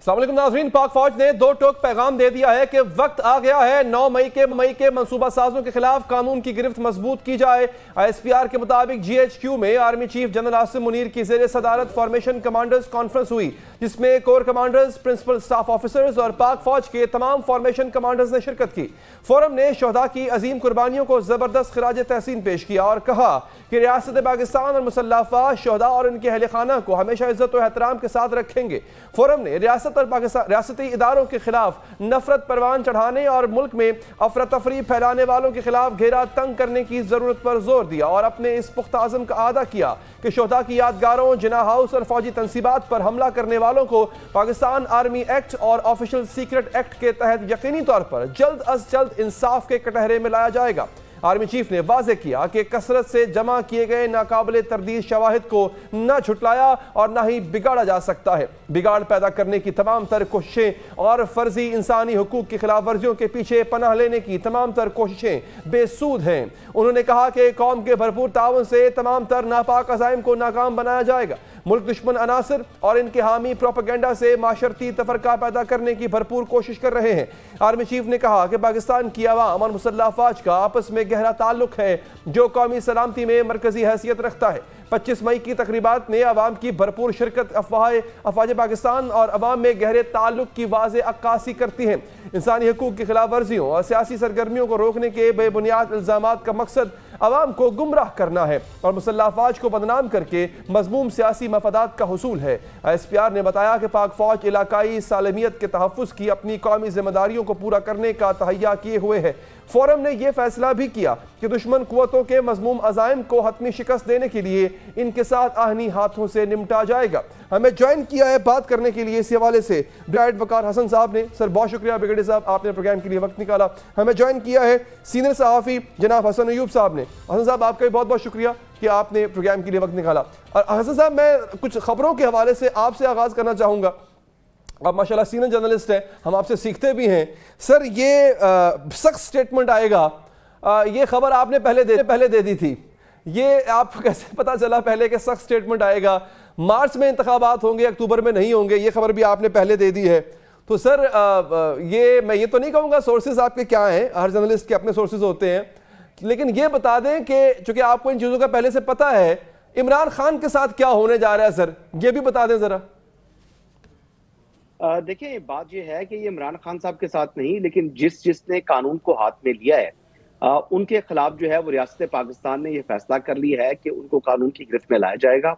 अस्सलाम वालेकुम नाज़रीन, पाक फौज ने दो टोक पैगाम दे दिया है कि वक्त आ गया है 9 मई के मंसूबा साजों के खिलाफ कानून की गिरफ्त मजबूत की जाए। ISPR के मुताबिक GHQ में army chief general Asim Munir की ज़ेर सदारत फॉर्मेशन कमांडर्स कॉन्फ्रेंस हुई, जिसमें corps commanders, principal staff officers और पाक फौज के तमाम फॉर्मेशन कमांडर्स ने शिरकत की। फोरम ने शहदा की अजीम कुर्बानियों को जबरदस्त खिराज तहसीन पेश किया और कहा कि रियासत पाकिस्तान और मुसल्लह अफवाज शहदा और उनके अहल खाना को हमेशा इज्जत और एहतराम के साथ रखेंगे। फोरम ने रियासत और पाकिस्तान रियासती इदारों के खिलाफ नफरत परवान चढ़ाने और मुल्क में अफरा तफरी फैलाने वालों के खिलाफ घेरा तंग करने की जरूरत पर जोर दिया और अपने इस पुख्ता आज़म का आदा किया कि शहदा की यादगारों, जिना हाउस और फौजी तंसीबात पर हमला करने वालों को पाकिस्तान आर्मी एक्ट और ऑफिशियल सीक्रेट एक्ट के तहत यकीनी तौर पर जल्द अज जल्द इंसाफ के कटहरे में लाया जाएगा। आर्मी चीफ ने वाज़े किया कि कसरत से जमा किए गए नाकाबिले तरदीद शवाहिद को न झुटलाया और न ही बिगाड़ा जा सकता है। बिगाड़ पैदा करने की तमाम तर कोशिशें और फर्जी इंसानी हुकूक की खिलाफ वर्जियों के पीछे पनाह लेने की तमाम तर कोशिशें बेसूद हैं। उन्होंने कहा कि कौम के भरपूर ताउन से तमाम तर नापाक अज़ाइम को नाकाम बनाया जाएगा। मुल्क दुश्मन अनासर और इनके हामी प्रोपेगेंडा से माशरती तफरका पैदा करने की भरपूर कोशिश कर रहे हैं। आर्मी चीफ ने कहा कि पाकिस्तान की अवाम और मुसल्लह अफवाज का आपस में गहरा ताल्लुक है जो कौमी सलामती में मरकजी हैसियत रखता है। 25 मई की तकरीबात में अवाम की भरपूर शिरकत अफवाज पाकिस्तान और अवाम में गहरे ताल्लुक की वाज़े अक्कासी करती है। इंसानी हकूक की खिलाफ वर्जियों और सियासी सरगर्मियों को रोकने के बेबुनियाद इल्ज़ामात का मकसद अवाम को गुमराह करना है और मुसल्लह अफवाज को बदनाम करके मज़मूम सियासी मफादात का हुसूल है। ISPR ने बताया कि पाक फौज इलाकाई सालमियत के तहफ़्फ़ुज़ की अपनी कौमी जिम्मेदारियों को पूरा करने का तहैया किए हुए है। फोरम ने यह फैसला भी किया कि दुश्मन कुव्वतों के मज़मूम अज़ाइम को हतमी शिकस्त देने के लिए इनके साथ आहनी हाथों से निपटा जाएगा। हमें ज्वाइन किया है बात करने के लिए इस हवाले से ब्रिगेडियर वकार हसन साहब ने। सर बहुत शुक्रिया ब्रिगेडियर साहब, आपने प्रोग्राम के लिए वक्त निकाला। हमें ज्वाइन किया है सीनियर सहाफ़ी जनाब हसन अयूब साहब ने। हसन साहब आपका भी बहुत बहुत शुक्रिया कि आपने प्रोग्राम के लिए वक्त निकाला। और हसन साहब, मैं कुछ खबरों के हवाले से आपसे आगाज़ करना चाहूँगा। आप माशाल्लाह सीनियर जर्नलिस्ट हैं, हम आपसे सीखते भी हैं। सर, ये सख्त स्टेटमेंट आएगा, ये खबर आपने पहले दे दी थी, ये आपको कैसे पता चला पहले कि सख्त स्टेटमेंट आएगा? मार्च में इंतखाबात होंगे, अक्टूबर में नहीं होंगे, ये खबर भी आपने पहले दे दी है। तो सर, ये मैं ये तो नहीं कहूँगा सोर्सेज आपके क्या हैं, हर जर्नलिस्ट के अपने सोर्सेज होते हैं, लेकिन ये बता दें कि चूँकि आपको इन चीज़ों का पहले से पता है, इमरान खान के साथ क्या होने जा रहा है सर, ये भी बता दें ज़रा। देखिए, बात यह है कि ये इमरान खान साहब के साथ नहीं, लेकिन जिसने कानून को हाथ में लिया है उनके खिलाफ जो है वो रियासत पाकिस्तान ने ये फैसला कर लिया है कि उनको कानून की गिरफ्त में लाया जाएगा।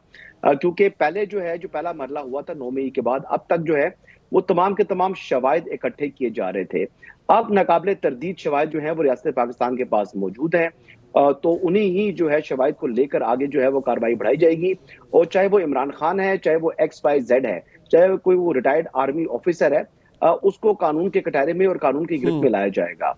क्योंकि पहले जो पहला मरला हुआ था 9 मई के बाद, अब तक जो है वो तमाम के तमाम शवाहिद इकट्ठे किए जा रहे थे। अब नाकाबिले तरदीद शवाहिद जो है वो रियासत पाकिस्तान के पास मौजूद हैं, तो उन्हीं ही जो है शवाहिद को लेकर आगे जो है वो कार्रवाई बढ़ाई जाएगी। और चाहे वो इमरान खान है, चाहे वो XYZ है, चाहे कोई वो रिटायर्ड आर्मी ऑफिसर है, उसको कानून के कटहरे में और कानून की गिरफ्त में लाया जाएगा।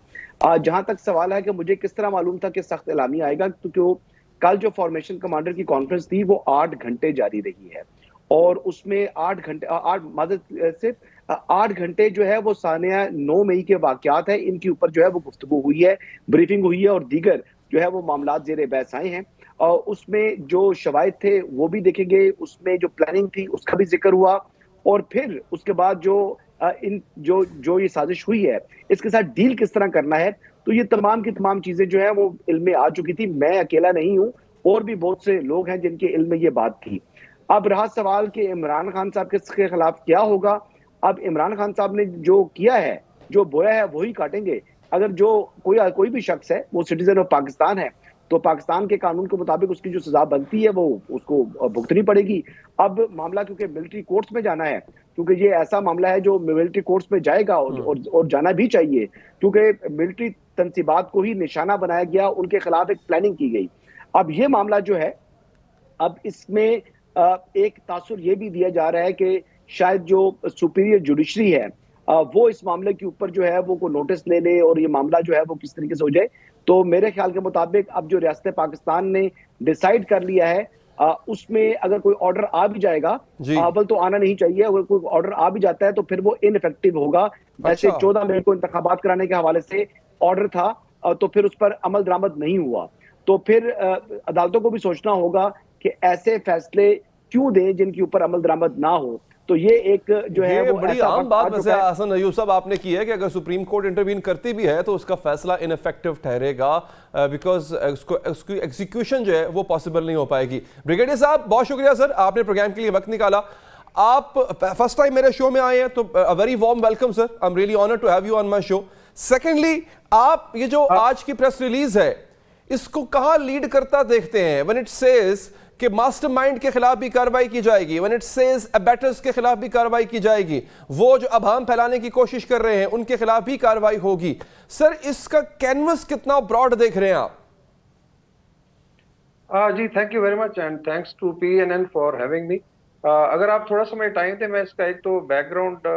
जहां तक सवाल है कि मुझे किस तरह मालूम था कि सख्त एलामी आएगा, क्योंकि कल जो फॉर्मेशन कमांडर की कॉन्फ्रेंस थी वो 8 घंटे जारी रही है और उसमें 8 घंटे जो है वो सानिया 9 मई के वाकयात है, इनके ऊपर जो है वो गुफ्तगू हुई है, ब्रीफिंग हुई है और दीगर जो है वो मामला जेर बहस आए हैं। और उसमें जो शवाहिद थे वो भी देखे गए, उसमें जो प्लानिंग थी उसका भी जिक्र हुआ और फिर उसके बाद जो ये साजिश हुई है इसके साथ डील किस तरह करना है, तो ये तमाम की तमाम चीजें जो है वो इल्म में आ चुकी थी। मैं अकेला नहीं हूं, और भी बहुत से लोग हैं जिनके इल्म में ये बात थी। अब रहा सवाल कि इमरान खान साहब के खिलाफ क्या होगा। अब इमरान खान साहब ने जो किया है, जो बोया है वही काटेंगे। अगर जो कोई भी शख्स है वो सिटीजन ऑफ पाकिस्तान है, तो पाकिस्तान के कानून के मुताबिक उसकी जो सजा बनती है वो उसको भुगतनी पड़ेगी। अब मामला क्योंकि मिलिट्री कोर्ट्स में जाना है, क्योंकि ये ऐसा मामला है जो मिलिट्री कोर्ट्स में जाएगा और जाना भी चाहिए, क्योंकि मिलिट्री तंसीबात को ही निशाना बनाया गया, उनके खिलाफ एक प्लानिंग की गई। अब ये मामला जो है, अब इसमें एक तासुर ये भी दिया जा रहा है कि शायद जो सुपीरियर जुडिशरी है वो इस मामले के ऊपर जो है वो को नोटिस ले ले और ये मामला जो है वो किस तरीके से हो जाए। तो मेरे ख्याल के मुताबिक अब जो रियासत पाकिस्तान ने डिसाइड कर लिया है, उसमें अगर कोई ऑर्डर आ भी जाएगा, अव्वल तो आना नहीं चाहिए, अगर कोई ऑर्डर आ भी जाता है तो फिर वो इनइफेक्टिव होगा। जैसे 14 मई को इंतखाबात कराने के हवाले से ऑर्डर था, तो फिर उस पर अमल दरामद नहीं हुआ, तो फिर अदालतों को भी सोचना होगा कि ऐसे फैसले क्यों दें जिनके ऊपर अमल दरामद ना हो। तो ये एक जो है ये वो बड़ी ऐसा आम वक्त बात आ वैसे चुका है। हसन अयूब साहब आपने की है कि अगर सुप्रीम कोर्ट इंटरवीन करती भी है तो उसका फैसला इनफेक्टिव ठहरेगा, बिकॉज उसकी एग्जीक्यूशन जो है वो पॉसिबल नहीं हो पाएगी। ब्रिगेडियर साहब बहुत शुक्रिया सर, आपने प्रोग्राम के लिए वक्त निकाला। आप फर्स्ट टाइम मेरे शो में आए हैं तो very warm welcome sir, I am really honoured to have you on my show. Secondly, आप ये जो आज की प्रेस रिलीज है इसको कहां लीड करता देखते हैं? व्हेन इट सेज कि मास्टरमाइंड के खिलाफ भी कार्रवाई की जाएगी, व्हेन इट सेज अबैटर्स के खिलाफ भी कार्रवाई की जाएगी, वो जो अभाम फैलाने की कोशिश कर रहे हैं उनके खिलाफ भी कार्रवाई होगी, सर इसका कैनवस कितना ब्रॉड देख रहे हैं आप? जी thank you very much and thanks to PNN for having me. अगर आप थोड़ा समय टाइम दें, मैं इसका एक तो बैकग्राउंड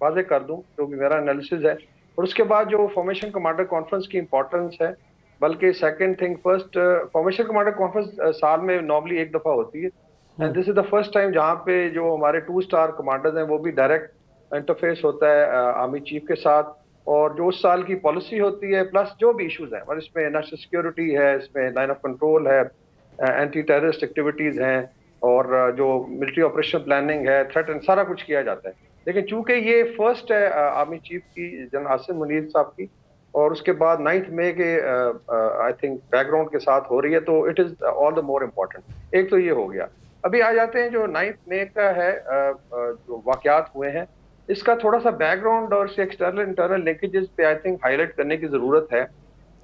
वाजे कर दूं जो भी मेरा एनालिसिस है, और उसके बाद जो फॉर्मेशन कमांडर कॉन्फ्रेंस की इंपॉर्टेंस है। बल्कि second thing first, formation commander conference साल में नॉर्मली एक दफा होती है, and this is the first time जहां पे जो हमारे 2 स्टार कमांडर्स हैं वो भी डायरेक्ट इंटरफेस होता है आर्मी चीफ के साथ, और जो उस साल की पॉलिसी होती है प्लस जो भी इश्यूज हैं, और इसमें नेशनल सिक्योरिटी है, इसमें लाइन ऑफ कंट्रोल है, एंटी टेररिस्ट एक्टिविटीज हैं, और जो मिलिट्री ऑपरेशन प्लानिंग है, थ्रेट एंड सारा कुछ किया जाता है। लेकिन चूंकि ये फर्स्ट है आर्मी चीफ की, जनरल आसिम मुनीर साहब की, और उसके बाद 9 मई के आई थिंक बैकग्राउंड के साथ हो रही है, तो it is all the more important. एक तो ये हो गया। अभी आ जाते हैं जो 9 मई का है, जो वाकयात हुए हैं, इसका थोड़ा सा बैकग्राउंड और इसके एक्सटर्नल इंटरनल लिंकेजेस पे आई थिंक हाईलाइट करने की जरूरत है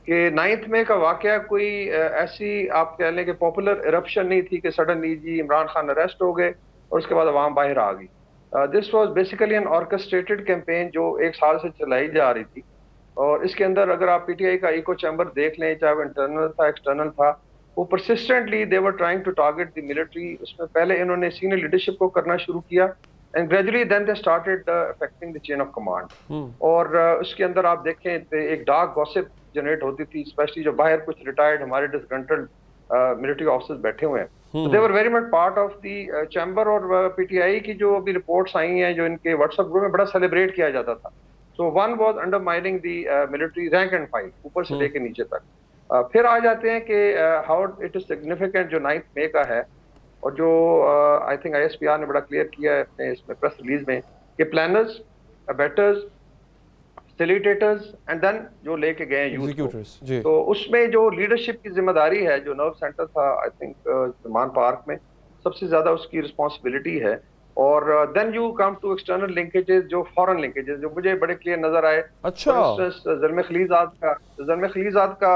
कि 9 मई का वाकया कोई ऐसी आप कह लें कि पॉपुलर इरप्शन नहीं थी कि सडनली जी इमरान खान अरेस्ट हो गए और उसके बाद अवाम बाहर आ गई। This was basically an orchestrated campaign जो 1 साल से चलाई जा रही थी, और इसके अंदर अगर आप PTI का इको चैम्बर देख लें, चाहे वो इंटरनल था एक्सटर्नल था, वो persistently they were trying to target the military. उसमें पहले इन्होंने सीनियर लीडरशिप को करना शुरू किया, and gradually then they started affecting the chain of command. और उसके अंदर आप देखें तो एक डार्क गॉसिप जनरेट होती थी, स्पेशली जो बाहर कुछ रिटायर्ड हमारे डिसग्रंटल्ड मिलिट्री ऑफिसर्स बैठे हुए हैं, they were very much part of the chamber. और PTI की जो अभी रिपोर्ट्स आई हैं, जो इनके व्हाट्सएप ग्रुप में बड़ा सेलिब्रेट किया जाता था। So one was undermining the military rank and file, ऊपर से लेके नीचे तक। फिर आ जाते हैं कि हाउ इट इज सिग्निफिकेंट जो 9 मई का है, और जो आई थिंक ISPR ने बड़ा क्लियर किया है अपने इसमें प्रेस रिलीज में कि प्लानर्स, अबैटर्स, फैसिलिटेटर्स एंड देन जो लेके गए यूथ को, तो उसमें जो लीडरशिप की जिम्मेदारी है, जो नर्व सेंटर था आई थिंक मान पार्क में, सबसे ज्यादा उसकी रिस्पॉन्सिबिलिटी है। और then you come to external linkages, जो फॉरेन लिंकेजेस जो मुझे बड़े क्लियर नजर आए। अच्छा, ज़ल्मे खलीज़ाद का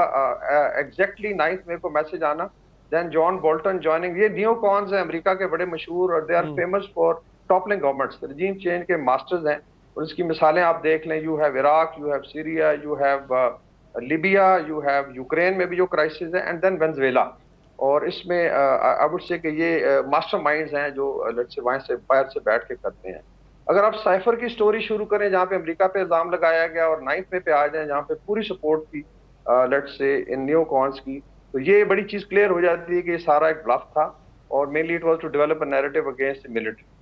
एग्जैक्टली 9 मई को मैसेज आना, देन जॉन बोल्टन ज्वाइनिंग, ये नियो कॉन्स हैं अमेरिका के बड़े मशहूर, और they are famous for toppling governments, regime change के मास्टर्स हैं, और इसकी मिसालें आप देख लें। You have Iraq, you have Syria, you have Libya, you have Ukraine में भी जो क्राइसिस है, एंड देन वेनेजुएला। और इसमें आई वुड से कि ये मास्टरमाइंड्स हैं जो लेट्स से वहाँ से बाहर से बैठ के करते हैं। अगर आप साइफर की स्टोरी शुरू करें जहाँ पे अमेरिका पे इल्जाम लगाया गया, और 9 मई पे आ जाए जहाँ पे पूरी सपोर्ट थी let's say in new cons की, तो ये बड़ी चीज क्लियर हो जाती है कि ये सारा एक ब्लफ था, और mainly it was to develop a narrative against the military.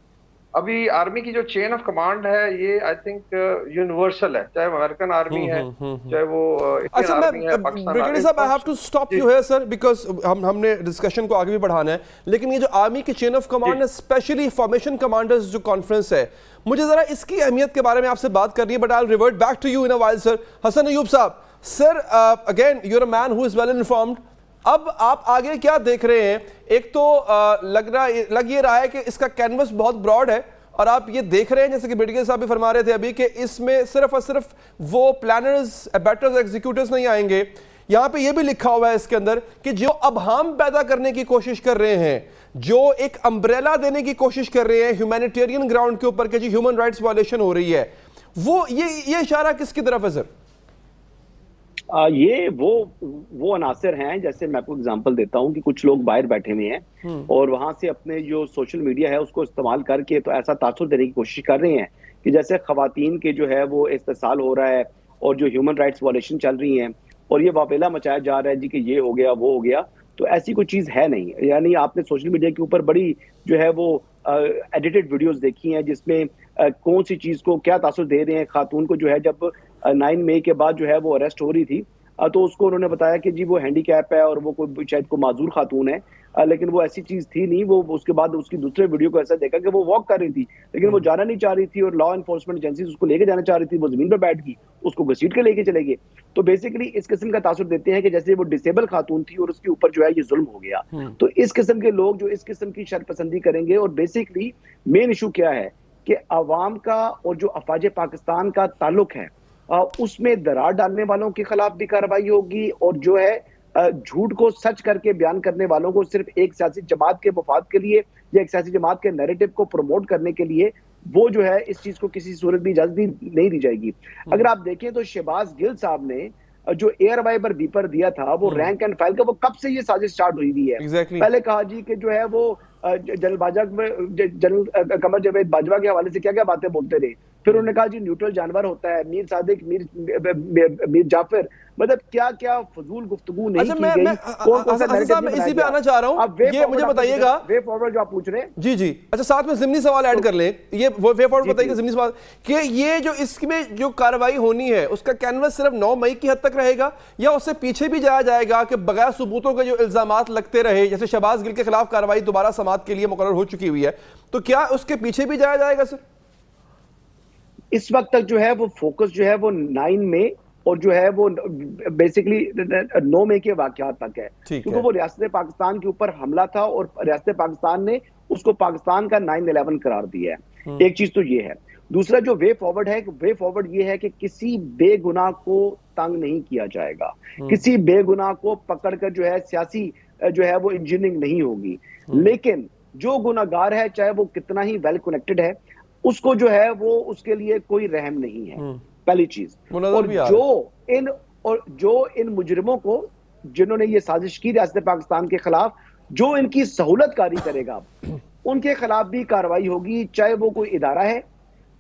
अभी आर्मी की जो चेन ऑफ कमांड है ये आई थिंक यूनिवर्सल है, चाहे वो अमेरिकन आर्मी है, चाहे वो इंडियन आर्मी है, पाकिस्तान। ब्रिगेडियर साहब, I have to stop you here sir, because हमने डिस्कशन को आगे भी बढ़ाना है, लेकिन ये जो आर्मी की चेन ऑफ कमांड है, स्पेशली फॉर्मेशन कमांडर्स जो कॉन्फ्रेंस है, मुझे जरा इसकी अहमियत के बारे में आपसे बात करनी है, but I will revert back to you in a while sir. Hasan Ayub साहब, sir again you are a man who is well informed, अब आप आगे क्या देख रहे हैं? एक तो लग ये रहा है कि इसका कैनवस बहुत ब्रॉड है, और आप ये देख रहे हैं जैसे कि ब्रिगेडियर साहब भी फरमा रहे थे अभी कि इसमें सिर्फ और सिर्फ वो प्लानर्स, अबैटर्स, एग्जीक्यूटिव्स नहीं आएंगे। यहां पे ये भी लिखा हुआ है इसके अंदर कि जो अब हम पैदा करने की कोशिश कर रहे हैं, जो एक अम्ब्रेला देने की कोशिश कर रहे हैं ह्यूमैनिटेरियन ग्राउंड के ऊपर कि जी ह्यूमन राइट्स वायलेशन हो रही है, वो ये इशारा किसकी तरफ है सर? ये वो अनासर हैं, जैसे मैं आपको एग्जांपल देता हूं कि कुछ लोग बाहर बैठे हुए हैं और वहां से अपने जो सोशल मीडिया है उसको इस्तेमाल करके तो ऐसा तासुर देने की कोशिश कर रहे हैं कि जैसे खवातीन के जो है वो इस्तेसाल हो रहा है और जो ह्यूमन राइट्स वायलेशन चल रही हैं और ये वावेला मचाया जा रहा है जी कि ये हो गया वो हो गया। तो ऐसी कोई चीज है नहीं। यानी आपने सोशल मीडिया के ऊपर बड़ी जो है वो एडिटेड वीडियोस देखी हैं जिसमें कौन सी चीज को क्या तासुर दे रहे हैं। खातून को जो है जब 9 मई के बाद जो है वो अरेस्ट हो रही थी, तो उसको उन्होंने बताया कि जी वो हैंडीकैप है और वो कोई शायद को माजूर खातून है, लेकिन वो ऐसी चीज थी नहीं। वो उसके बाद उसकी दूसरे वीडियो को ऐसा देखा कि वो वॉक कर रही थी, लेकिन वो जाना नहीं चाह रही थी और लॉ एनफोर्समेंट एजेंसीज उसको लेके जाना चाह रही थी। वो जमीन पर बैठ गई, उसको घसीट के लेके चले गए। तो बेसिकली इस किस्म का तासुर देते हैं कि जैसे वो डिसेबल खातून थी और उसके ऊपर जो है ये जुल्म हो गया। तो इस किस्म के लोग जो इस किस्म की शरपसंदी करेंगे, और बेसिकली मेन इशू क्या है कि अवाम का और जो अफवाज पाकिस्तान का ताल्लुक है उसमें दरार डालने वालों के खिलाफ भी कार्रवाई होगी, और जो है झूठ को सच करके बयान करने वालों को सिर्फ एक सियासी जमात के मफाद के लिए या एक सियासी जमात के नैरेटिव को प्रमोट करने के लिए वो जो है इस चीज को किसी सूरत भी इजाजत नहीं दी जाएगी। अगर आप देखें तो शहबाज गिल साहब ने जो एयर वाइबर बीपर दिया था वो रैंक एंड फाइल का, वो कब से ये साजिश स्टार्ट हुई हुई है। पहले कहा जी कि जो है वो जनरल कमर जावेद बाजवा के हवाले से क्या क्या बातें बोलते रहे। फिर उन्होंने कहा जी न्यूट्रल जानवर होता है, मीर सादिक, मीर जाफर, मतलब क्या क्या फजूल गुफ्तगू नहीं की गई। कौन कौन सा नैरेटिव मैं इसी पे आना चाह रहा हूं, ये मुझे बताइएगा वे फॉरवर्ड जो आप पूछ रहे हैं। जी जी, अच्छा साथ में ज़िमनी सवाल ऐड कर लें, ये वे फॉरवर्ड बताइएगा ज़िमनी सवाल कि ये जो इसमें जो कार्रवाई होनी है उसका कैनवस सिर्फ 9 मई की हद तक रहेगा या उससे पीछे भी जाया जाएगा कि बगैर सबूतों के जो इल्जामात लगते रहे, जैसे शहबाज गिल के खिलाफ कार्रवाई दोबारा समात के लिए मुकर्रर हो चुकी हुई है, तो क्या उसके पीछे भी जाया जाएगा सर? इस वक्त तक जो है वो फोकस जो है वो 9 में और जो है वो बेसिकली 9 मई के वाकयात तक है, क्योंकि वो रियासत पाकिस्तान के ऊपर हमला था और रियासत पाकिस्तान ने उसको पाकिस्तान का 9/11 करार दिया है। एक चीज तो ये है। दूसरा जो वे फॉरवर्ड है, वे फॉरवर्ड ये है कि किसी बेगुनाह को तंग नहीं किया जाएगा, किसी बेगुनाह को पकड़कर जो है सियासी जो है वो इंजीनियरिंग नहीं होगी, लेकिन जो गुनाहगार है चाहे वो कितना ही वेल कनेक्टेड है उसको जो है वो उसके लिए कोई रहम नहीं है, पहली चीज। और जो इन मुजरिमों को जिन्होंने ये साजिश की रियासत पाकिस्तान के खिलाफ, जो इनकी सहूलतकारी करेगा उनके खिलाफ भी कार्रवाई होगी, चाहे वो कोई इदारा है,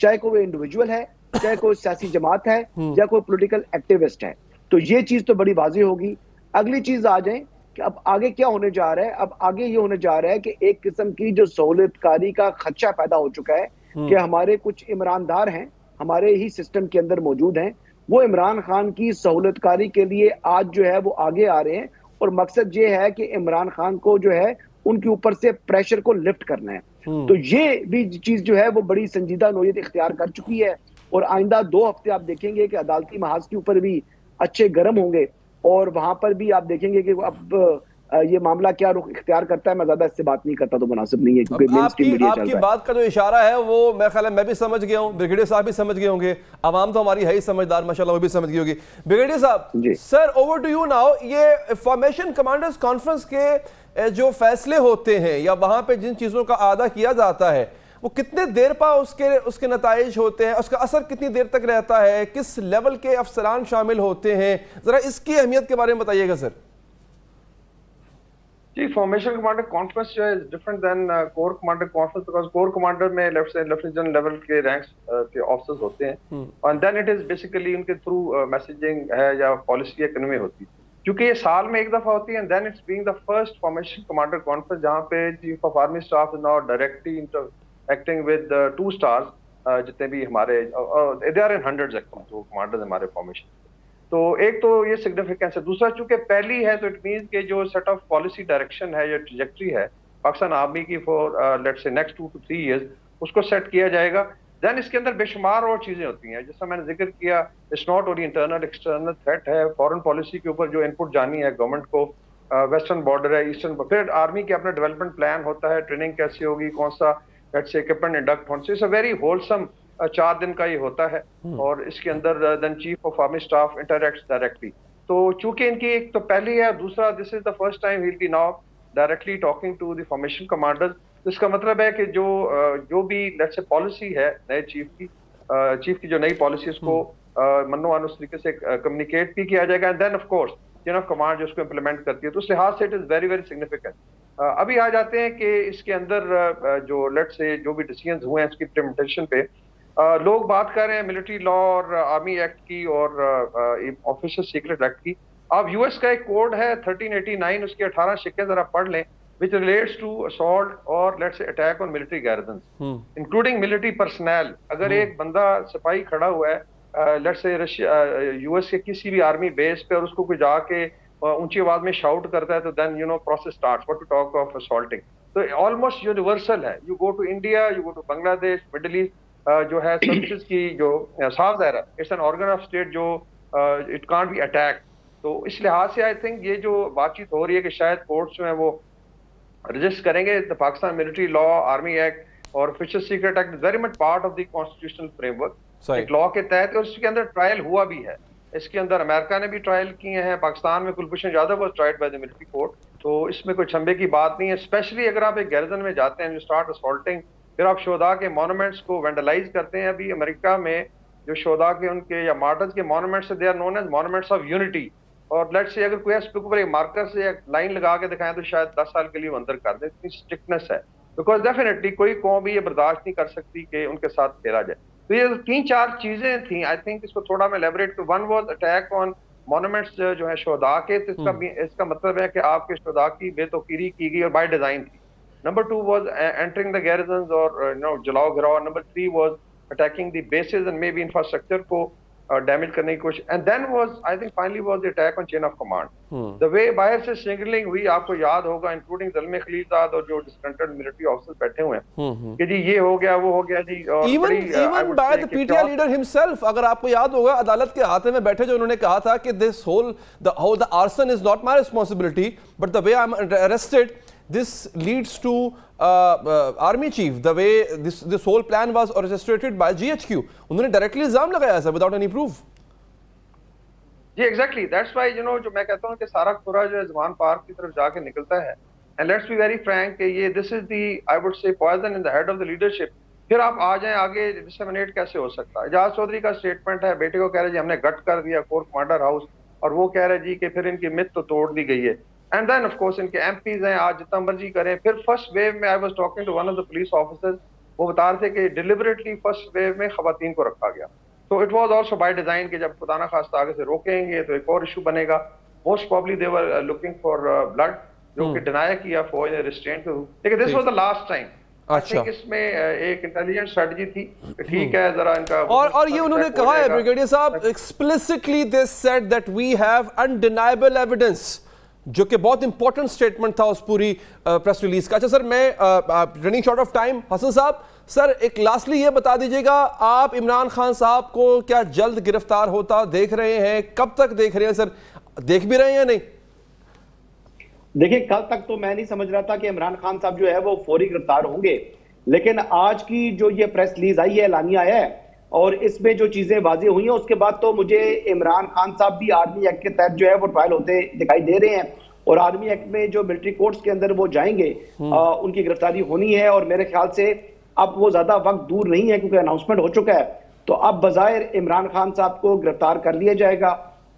चाहे कोई इंडिविजुअल है, चाहे कोई सियासी जमात है या कोई पॉलिटिकल एक्टिविस्ट है। तो ये चीज तो बड़ी वाज़ेह होगी। अगली चीज आ जाए कि अब आगे क्या होने जा रहा है। अब आगे ये होने जा रहा है कि एक किस्म की जो सहूलतकारी का खदशा पैदा हो चुका है कि हमारे कुछ इमरानदार हैं, हमारे ही सिस्टम के अंदर मौजूद हैं, वो इमरान खान की सहूलतकारी के लिए आज जो है वो आगे आ रहे हैं, और मकसद ये है कि इमरान खान को जो है उनके ऊपर से प्रेशर को लिफ्ट करना है। तो ये भी चीज जो है वो बड़ी संजीदा नोयत इख्तियार कर चुकी है, और आइंदा 2 हफ्ते आप देखेंगे कि अदालती महाज के ऊपर भी अच्छे गर्म होंगे, और वहां पर भी आप देखेंगे कि अब ये मामला क्या रुख इख्तियार करता है। मैं ज्यादा इससे बात नहीं करता तो मुनासिब नहीं है, क्योंकि आपकी बात का जो इशारा है वो मैं ख्याल मैं भी समझ गया हूं, ब्रिगेडियर साहब भी समझ गए होंगे, आवाम तो हमारी है ही समझदार माशाल्लाह, वो भी समझ गई होगी। ब्रिगेडियर साहब, sir over to you now. ये फॉर्मेशन कमांडर्स कॉन्फ्रेंस के जो फैसले होते हैं या वहां पे जिन चीजों का आदा किया जाता है वो कितने देर पा उसके नताइज होते हैं, उसका असर कितनी देर तक रहता है, किस लेवल के अफसरान शामिल होते हैं, जरा इसकी अहमियत के बारे में बताइएगा सर। जी, फॉर्मेशन कमांडर कॉन्फ्रेंस जो है different than core commander conference, because core commander में लेफ्टिनेंट लेवल के रैंक्स के ऑफिसर्स होते हैं, और देन इट इज बेसिकली उनके थ्रू मैसेजिंग है या पॉलिसी या कन्वे होती है, क्योंकि ये साल में एक दफा होती है। And then it's being the first formation commander conference जहां पे chief of army staff is now directly interacting with 2 stars, जितने भी हमारे दे आर इन हंड्रेड्स जो कमांडर्स हमारे फॉर्मेशन। तो एक तो ये सिग्निफिकेंस है। दूसरा, चूंकि पहली है तो इट मींस के जो सेट ऑफ पॉलिसी डायरेक्शन है या ट्रैजेक्टरी है पाकिस्तान आर्मी की for let's say next 2 to 3 years, उसको सेट किया जाएगा। देन इसके अंदर बेशुमार और चीजें होती हैं, जैसा मैंने जिक्र किया, it's not only internal external threat है, फॉरेन पॉलिसी के ऊपर जो इनपुट जानी है गवर्नमेंट को, वेस्टर्न बॉर्डर है, ईस्टर्न, फिर आर्मी के अपना डेवलपमेंट प्लान होता है, ट्रेनिंग कैसी होगी, कौन सा लेट्स से इक्विपमेंट इंडक्ट होने से, इट्स अ वेरी होलसम 4 दिन का ही होता है, और इसके अंदर then chief of army staff interacts directly. तो चूंकि इनकी एक तो पहली है, दूसरा this is the first time he will be now directly talking to the formation commanders. इसका मतलब है कि जो भी लेट्स से पॉलिसी है नए चीफ की जो नई पॉलिसी उसको मनो मानो उस तरीके से कम्युनिकेट भी किया जाएगा, and then of course chain of command जो उसको इम्प्लीमेंट करती है, तो उस लिहाज से it is very very significant. अभी आ जाते हैं कि इसके अंदर जो लेट्स से जो भी डिसीजंस हुए हैं इसकी इम्प्लीमेंटेशन पे, लोग बात कर रहे हैं मिलिट्री लॉ और आर्मी एक्ट की और ऑफिशियल सीक्रेट एक्ट की। अब यूएस का एक कोड है 1389, उसके 18 शिक्के जरा पढ़ लें, which relates to assault or let's say attack on military garrisons, including military personnel। अगर एक बंदा सिपाही खड़ा हुआ है लेट्स से रशिया यूएस के किसी भी आर्मी बेस पे और उसको कोई जाके ऊंची आवाज में शाउट करता है तो then you know process starts what to talk of assaulting. तो ऑलमोस्ट यूनिवर्सल है। You go to India, you go to Bangladesh, middle east, जो है सर्विसेज की जो साफ ज़ाहिर है it's an organ of state जो इट कांट बी अटैक। तो इस लिहाज से आई थिंक ये जो बातचीत हो रही है कि शायद कोर्ट्स जो है वो रजिस्ट करेंगे the Pakistan military law, army act और official secret act, very much part of the constitutional framework एक लॉ के तहत, और इसके अंदर ट्रायल हुआ भी है। इसके अंदर अमेरिका ने भी ट्रायल किए हैं, पाकिस्तान में Kulbhushan Yadav was tried by the military court. तो इसमें कोई छंबे की बात नहीं है। स्पेशली अगर आप एक गैरिजन में जाते हैं, यू स्टार्ट असॉल्टिंग, फिर आप शोधा के मॉन्यूमेंट्स को वेंडलाइज करते हैं। अभी अमेरिका में जो शोधा के उनके या मार्टर्स के monuments, they are known as monuments of unity. और लेट्स से अगर कोई ऊपर एक मार्कर से एक लाइन लगा के दिखाएं तो शायद 10 साल के लिए वो अंदर कर दे, इतनी स्ट्रिक्टनेस है। बिकॉज डेफिनेटली कोई कौम भी ये बर्दाश्त नहीं कर सकती कि उनके साथ खेला जाए। तो ये 3-4 चीजें थी। आई थिंक इसको थोड़ा मैं elaborate, one was attack on monuments जो है शोधा के, तो इसका मतलब है कि आपके शोधा की बेतौकीरी की गई और बाय डिजाइन थी। Number 2 was entering the garrisons और जलाओ गिराओ। Number 3 was attacking the bases and maybe infrastructure को डैमेज करने की कोशिश। And then was I think finally was the attack on chain of command. The way बाहर से सिग्नलिंग हुई, आपको याद होगा, इंक्लूडिंग ज़ल्मे खलीलज़ाद और जो डिस्कंटेंट मिलिट्री ऑफिसर्स बैठे हुए हैं कि जी ये हो गया, वो हो गया जी। Even by the PTI leader himself, अगर आपको याद होगा अदालत के हाथ में बैठे जो उन्होंने कहा था कि this whole the arson is not my responsibility but the way I am arrested this leads to army chief, the way this whole plan was orchestrated by GHQ. उन्होंने डायरेक्टली इल्जाम लगाया सर विदाउट एनी प्रूफ। जी exactly, that's why you know जो मैं कहता हूँ कि सारा खुरा जो है ज़मान पार्क की तरफ जाके निकलता है। And let's be very frank कि ये this is the I would say poison in the head of the leadership. फिर आप आ जाएं आगे, डिसमिनेट कैसे हो सकता है? एजाज चौधरी का स्टेटमेंट है, बेटे को कह रहे जी हमने गट कर दिया कोर कमांडर हाउस, और वो कह रहे जी कि फिर इनकी मिथ तो तोड़ दी गई है। एंड देन ऑफ कोर्स इनके एमपीज हैं, आज जितना मर्जी करें। फिर फर्स्ट वेव में I was talking to one of the police officers, वो बता रहे थे कि डिलिबरेटली फर्स्ट वेव में खवातीन को रखा गया। तो it was also by design कि जब खुदा ना खास्ता आगे से रोकेंगे तो एक और इशू बनेगा। Most probably they were looking for blood, जो कि डिनाई किया फौज ने रिस्ट्रेंट। लेकिन this was the last time. अच्छा, इसमें एक इंटेलिजेंट स्ट्रेटजी थी, ठीक है जरा इनका। और ये उन्होंने कहा है ब्रिगेडियर साहब, explicitly they said that we have undeniable evidence, जो कि बहुत इंपॉर्टेंट स्टेटमेंट था उस पूरी प्रेस रिलीज का। अच्छा सर, मैं running short of time, Hasan साहब सर एक लास्टली ये बता दीजिएगा, आप इमरान खान साहब को क्या जल्द गिरफ्तार होता देख रहे हैं? कब तक देख रहे हैं सर? देख भी रहे हैं या नहीं? देखिए, कल तक तो मैं नहीं समझ रहा था कि इमरान खान साहब जो है वो फौरी गिरफ्तार होंगे, लेकिन आज की जो ये प्रेस रिलीज आई है, एलानिया है, और इसमें जो चीजें वाज़ेह हुई हैं उसके बाद तो मुझे इमरान खान साहब भी आर्मी एक्ट के तहत जो है वो ट्रायल होते दिखाई दे रहे हैं, और आर्मी एक्ट में जो मिलिट्री कोर्ट्स के अंदर वो जाएंगे, उनकी गिरफ्तारी होनी है। और मेरे ख्याल से अब वो ज्यादा वक्त दूर नहीं है, क्योंकि अनाउंसमेंट हो चुका है। तो अब बजाय इमरान खान साहब को गिरफ्तार कर लिया जाएगा,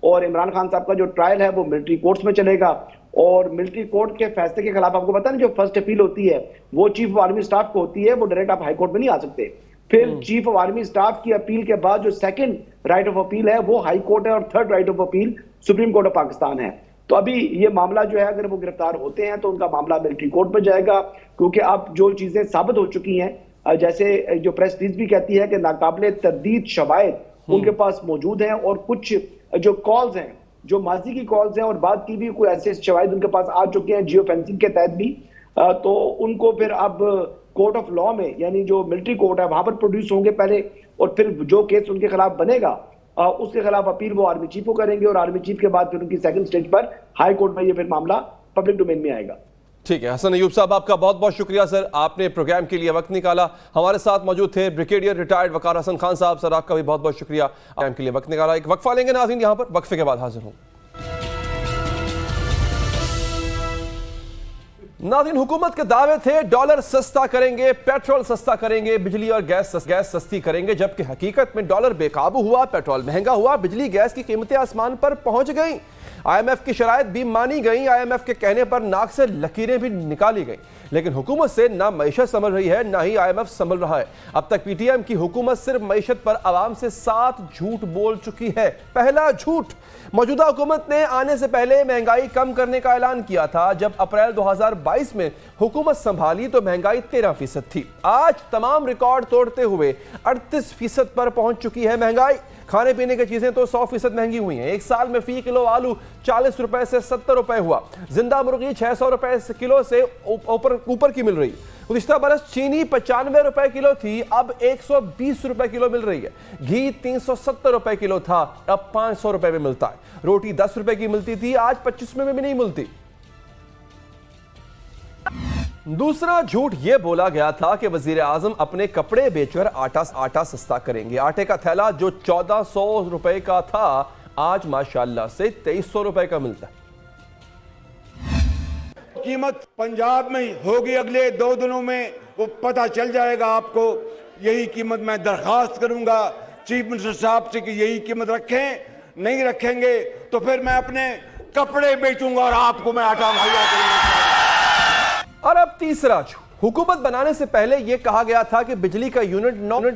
और इमरान खान साहब का जो ट्रायल है वो मिलिट्री कोर्ट्स में चलेगा। और मिलिट्री कोर्ट के फैसले के खिलाफ, आपको पता है जो फर्स्ट अपील होती है वो चीफ ऑफ आर्मी स्टाफ को होती है, वो डायरेक्ट आप हाई कोर्ट में नहीं आ सकते। फिर चीफ ऑफ आर्मी स्टाफ की अपील के बाद जो सेकंड राइट ऑफ अपील है वो हाई कोर्ट है, और third right of appeal supreme court of Pakistan है। तो अभी ये मामला जो है, अगर वो गिरफ्तार होते हैं तो उनका मामला मिलिट्री कोर्ट में जाएगा, क्योंकि अब जो चीजें साबित हो चुकी हैं, जैसे जो प्रेस रिलीज भी कहती है कि नाकाबिले तरदीद शवाहिद उनके पास मौजूद हैं, और कुछ जो कॉल्स हैं, जो माजी की कॉल्स हैं और बाद की भी कोई ऐसे शवाहिद उनके पास आ चुके हैं जियो फेंसिंग के तहत भी, तो उनको फिर अब कोर्ट ऑफ लॉ में, यानी जो मिलिट्री कोर्ट है वहां पर प्रोड्यूस होंगे पहले, और फिर जो केस उनके खिलाफ बनेगा उसके खिलाफ अपील वो आर्मी चीफ को करेंगे, और आर्मी चीफ के बाद फिर उनकी सेकंड स्टेज पर हाई कोर्ट में ये फिर मामला पब्लिक डोमेन में आएगा। ठीक है, हसन अयूब साहब आपका बहुत बहुत शुक्रिया सर, आपने प्रोग्राम के लिए वक्त निकाला। हमारे साथ मौजूद थे ब्रिगेडियर रिटायर्ड वकार हसन खान साहब। सर आपका भी बहुत बहुत शुक्रिया, प्रोग्राम के लिए वक्त निकाला। एक वक्फा लेंगे नाज़रीन, यहाँ पर वक्फे के बाद हाजिर हूँ। नाज़रीन, हुकूमत के दावे थे डॉलर सस्ता करेंगे, पेट्रोल सस्ता करेंगे, बिजली और गैस सस्ती करेंगे, जबकि हकीकत में डॉलर बेकाबू हुआ, पेट्रोल महंगा हुआ, बिजली गैस की कीमतें आसमान पर पहुंच गईं। IMF की शराइत भी मानी गई, IMF के कहने पर नाक से लकीरें भी निकाली गई, लेकिन हुकूमत से ना मईशत संभल रही है ना ही IMF संभल रहा है। अब तक PTM की हुकूमत सिर्फ मईशत पर आवाम से 7 झूठ बोल चुकी है। पहला झूठ, मौजूदा हुकूमत ने आने से पहले महंगाई कम करने का ऐलान किया था। जब अप्रैल 2022 में हुकूमत संभाली तो महंगाई 13% थी। आज तमाम रिकॉर्ड तोड़ते हुए 38% पर पहुंच चुकी है महंगाई। खाने पीने की चीजें तो 100% महंगी हुई हैं। एक साल में फी किलो आलू 40 रुपए से 70 रुपए हुआ। जिंदा मुर्गी 600 रुपए किलो से ऊपर की मिल रही है। गुज़िश्ता बरस चीनी 95 रुपए किलो थी, अब 120 रुपए किलो मिल रही है। घी 370 रुपए किलो था, अब 500 रुपए में मिलता है। रोटी 10 रुपए की मिलती थी, आज 25 में भी नहीं मिलती। दूसरा झूठ यह बोला गया था कि वजीर आजम अपने कपड़े बेचकर आटा सस्ता करेंगे। आटे का थैला जो 1400 रुपए का था, आज माशाल्लाह से 2300 रुपए का मिलता है। कीमत पंजाब में होगी अगले 2 दिनों में, वो पता चल जाएगा आपको। यही कीमत मैं दरखास्त करूंगा चीफ मिनिस्टर साहब से कि यही कीमत रखें। नहीं रखेंगे तो फिर मैं अपने कपड़े बेचूंगा और आपको मैं आटा मुहैया करूंगा। और अब तीसरा झूठ, हुकूमत बनाने से पहले यह कहा गया था कि बिजली का यूनिट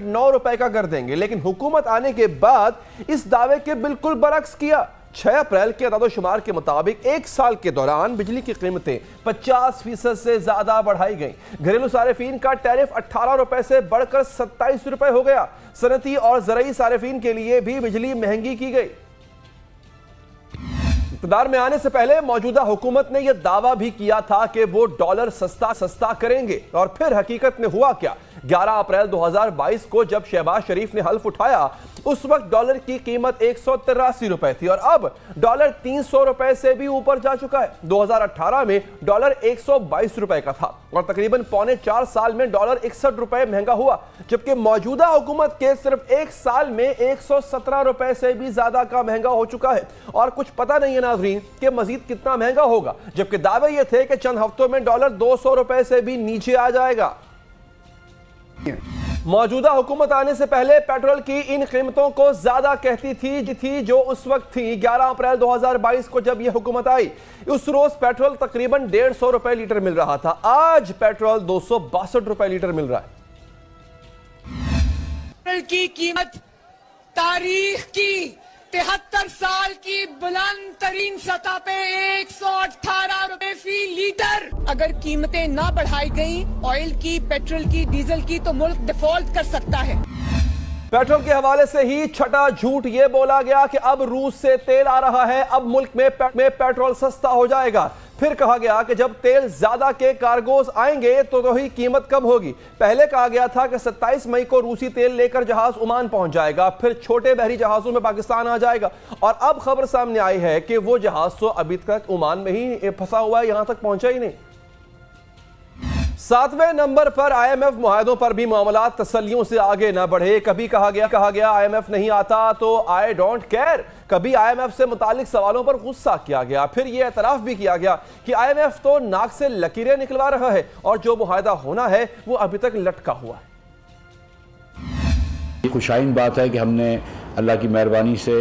9 रुपए का कर देंगे, लेकिन हुकूमत आने के बाद इस दावे के बिल्कुल बरक्स किया। 6 अप्रैल के अदाद-ओ-शुमार के मुताबिक एक साल के दौरान बिजली की कीमतें 50% से ज्यादा बढ़ाई गई। घरेलू सारिफीन का टैरिफ 18 रुपए से बढ़कर 27 रुपए हो गया। सनती और ज़रई सारिफीन के लिए भी बिजली महंगी की गई। इक़्तिदार में आने से पहले मौजूदा हुकूमत ने यह दावा भी किया था कि वो डॉलर सस्ता करेंगे, और फिर हकीकत में हुआ क्या? 11 अप्रैल 2022 को जब शहबाज शरीफ ने हल्फ उठाया, उस वक्त डॉलर की कीमत 183 रुपए थी और अब डॉलर 300 रुपए से भी ऊपर जा चुका है। 2018 में डॉलर 122 रुपए का था और तकरीबन पौने 4 साल में डॉलर 61 रुपए महंगा हुआ, जबकि मौजूदा हुकूमत के सिर्फ एक साल में 117 रुपए से भी ज्यादा का महंगा हो चुका है। और कुछ पता नहीं है नाज़रीन कि मजीद कितना महंगा होगा, जबकि दावे ये थे कि चंद हफ्तों में डॉलर 200 रुपए से भी नीचे आ जाएगा। मौजूदा हुकूमत आने से पहले पेट्रोल की इन कीमतों को ज्यादा कहती थी जो उस वक्त थी। 11 अप्रैल 2022 को जब यह हुकूमत आई, उस रोज पेट्रोल तकरीबन 150 रुपए लीटर मिल रहा था। आज पेट्रोल 262 रुपए लीटर मिल रहा है। पेट्रोल की कीमत तारीख की 73 साल की बुलंद तरीन सतह पे 118 रुपए फी लीटर। अगर कीमतें ना बढ़ाई गई ऑयल की, पेट्रोल की, डीजल की, तो मुल्क डिफॉल्ट कर सकता है। पेट्रोल के हवाले से ही छठा झूठ यह बोला गया कि अब रूस से तेल आ रहा है, अब मुल्क में पेट्रोल सस्ता हो जाएगा। फिर कहा गया कि जब तेल ज्यादा के कार्गोज आएंगे तो ही कीमत कम होगी। पहले कहा गया था कि 27 मई को रूसी तेल लेकर जहाज ओमान पहुंच जाएगा, फिर छोटे बहरी जहाजों में पाकिस्तान आ जाएगा, और अब खबर सामने आई है कि वो जहाज तो अभी तक ओमान में ही फंसा हुआ है, यहां तक पहुंचा ही नहीं। 7वें नंबर पर IMF मुआहदों पर भी मामला तसल्लियों से आगे ना बढ़े। कभी कहा गया IMF नहीं आता तो आई डोंट केयर। कभी IMF से मुतालिक सवालों पर गुस्सा किया गया, फिर यह एतराफ भी किया गया कि IMF तो नाक से लकीरें निकलवा रहा है और जो मुआहदा होना है वो अभी तक लटका हुआ है। खुशाइन बात है कि हमने अल्लाह की मेहरबानी से